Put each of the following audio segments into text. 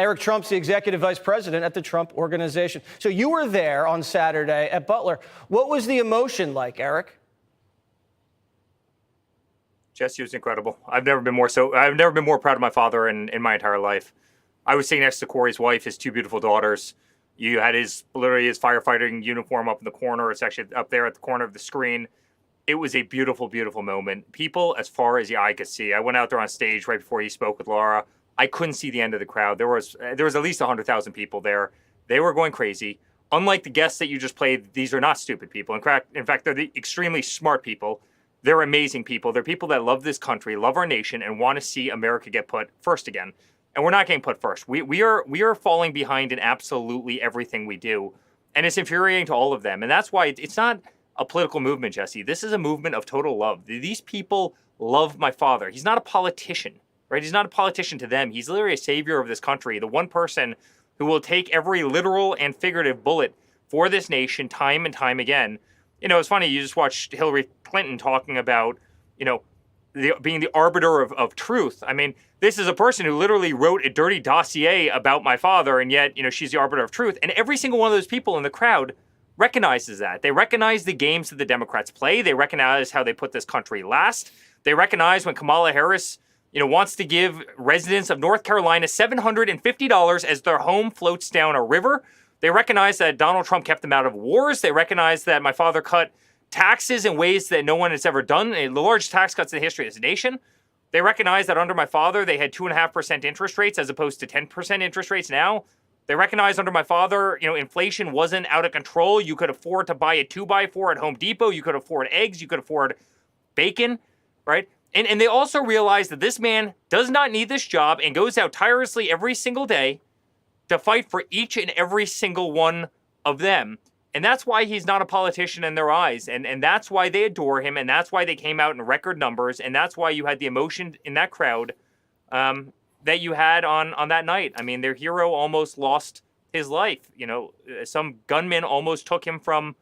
Eric Trump's the executive vice president at the Trump Organization. So you were there on Saturday at Butler. What was the emotion like, Eric? Jesse, was incredible. I've never been more proud of my father in my entire life. I was sitting next to Corey's wife, his two beautiful daughters. You had literally his firefighting uniform up in the corner. It's actually up there at the corner of the screen. It was a beautiful, beautiful moment. People as far as the eye could see. I went out there on stage right before he spoke with Laura. I couldn't see the end of the crowd. There was at least 100,000 people there. They were going crazy. Unlike the guests that you just played, these are not stupid people. In fact, they're the extremely smart people. They're amazing people. They're people that love this country, love our nation, and want to see America get put first again. And we're not getting put first. We are falling behind in absolutely everything we do. And it's infuriating to all of them. And that's why it's not a political movement, Jesse. This is a movement of total love. These people love my father. He's not a politician, right? He's not a politician to them. He's literally a savior of this country, the one person who will take every literal and figurative bullet for this nation time and time again. You know, it's funny, you just watched Hillary Clinton talking about, being the arbiter of truth. I mean, this is a person who literally wrote a dirty dossier about my father, and yet, she's the arbiter of truth. And every single one of those people in the crowd recognizes that. They recognize the games that the Democrats play. They recognize how they put this country last. They recognize when Kamala Harris, wants to give residents of North Carolina $750 as their home floats down a river. They recognize that Donald Trump kept them out of wars. They recognize that my father cut taxes in ways that no one has ever done, the largest tax cuts in the history of this nation. They recognize that under my father, they had 2.5% interest rates as opposed to 10% interest rates now. They recognize under my father, inflation wasn't out of control. You could afford to buy a 2x4 at Home Depot. You could afford eggs. You could afford bacon, right? And they also realize that this man does not need this job and goes out tirelessly every single day to fight for each and every single one of them. And that's why he's not a politician in their eyes. And that's why they adore him. And that's why they came out in record numbers. And that's why you had the emotion in that crowd that you had on that night. I mean, their hero almost lost his life. Some gunman almost took him from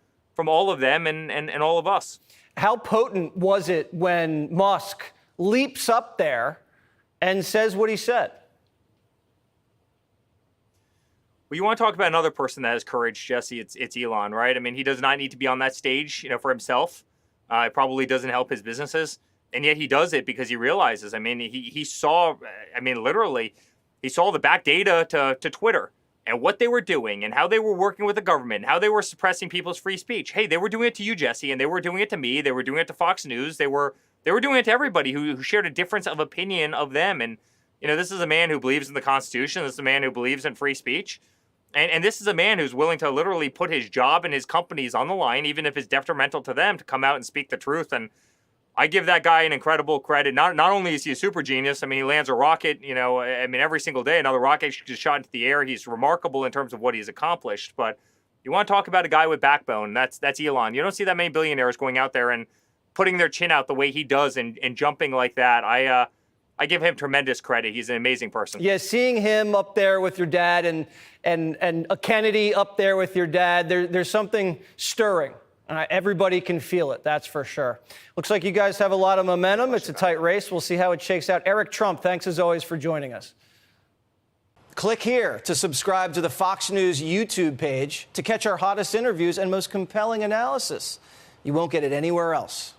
all of them and all of us. How potent was it when Musk leaps up there and says what he said? Well, you want to talk about another person that has courage, Jesse, it's Elon, right? I mean, he does not need to be on that stage, for himself. It probably doesn't help his businesses. And yet he does it because he realizes, he saw, literally, he saw the back data to Twitter and what they were doing and how they were working with the government, how they were suppressing people's free speech. Hey, they were doing it to you, Jesse, and they were doing it to me. They were doing it to Fox News. They were doing it to everybody who shared a difference of opinion of them. And, this is a man who believes in the Constitution. This is a man who believes in free speech. And this is a man who's willing to literally put his job and his companies on the line, even if it's detrimental to them, to come out and speak the truth. And I give that guy an incredible credit. Not only is he a super genius, he lands a rocket, every single day, another rocket just shot into the air. He's remarkable in terms of what he's accomplished. But you want to talk about a guy with backbone, that's Elon. You don't see that many billionaires going out there and putting their chin out the way he does and jumping like that. I give him tremendous credit. He's an amazing person. Yeah, seeing him up there with your dad and a Kennedy up there with your dad, there's something stirring. Everybody can feel it, that's for sure. Looks like you guys have a lot of momentum. It's a tight race. We'll see how it shakes out. Eric Trump, thanks as always for joining us. Click here to subscribe to the Fox News YouTube page to catch our hottest interviews and most compelling analysis. You won't get it anywhere else.